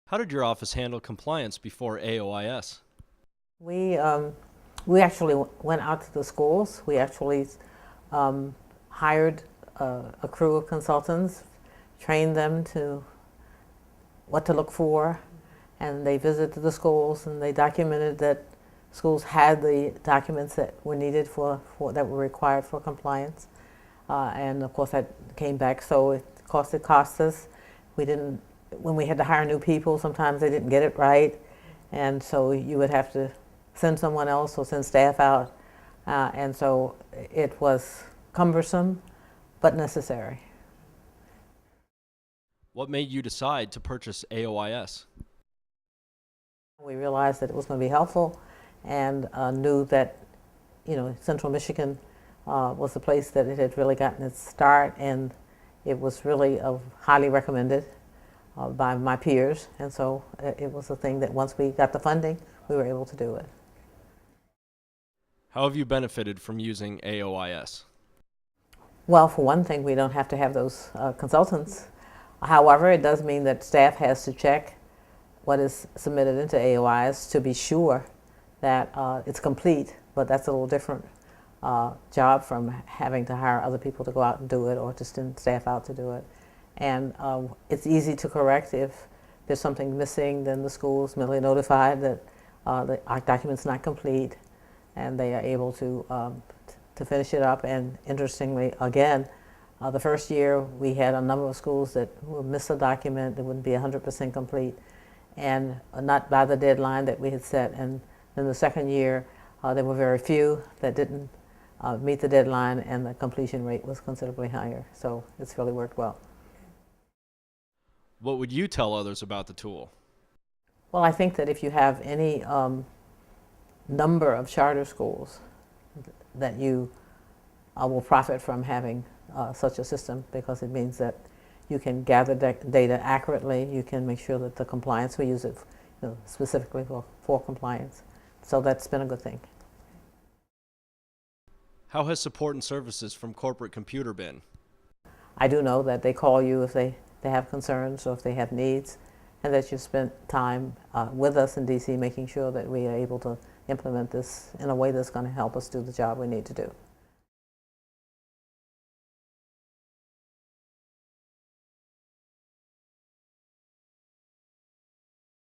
How did your office handle compliance before AOIS? We, um, we actually went out to the schools. We actually hired a crew of consultants, trained them to what to look for, and they visited the schools and they documented that schools had the documents that were needed that were required for compliance. And of course that came back, so it cost us. We didn't, when we had to hire new people, sometimes they didn't get it right, and so you would have to send someone else or send staff out, and so it was cumbersome but necessary. What made you decide to purchase AOIS? We realized that it was going to be helpful, and knew that, Central Michigan was the place that it had really gotten its start, and it was really highly recommended by my peers, and so it was a thing that once we got the funding, we were able to do it. How have you benefited from using AOIS? Well, for one thing, we don't have to have those consultants. However, it does mean that staff has to check what is submitted into AOIS to be sure that it's complete, but that's a little different job from having to hire other people to go out and do it or to send staff out to do it. And it's easy to correct. If there's something missing, then the school is merely notified that our document's not complete, and they are able to finish it up. And interestingly, again, the first year we had a number of schools that would miss a document that wouldn't be 100% complete, and not by the deadline that we had set. And then the second year, there were very few that didn't meet the deadline, and the completion rate was considerably higher. So it's really worked well. What would you tell others about the tool? Well, I think that if you have any number of charter schools, that you will profit from having such a system, because it means that you can gather data accurately. You can make sure that the compliance, we use it specifically for compliance. So that's been a good thing. How has support and services from corporate computer been? I do know that they call you if they have concerns or if they have needs, and that you spent time with us in DC making sure that we are able to implement this in a way that's going to help us do the job we need to do.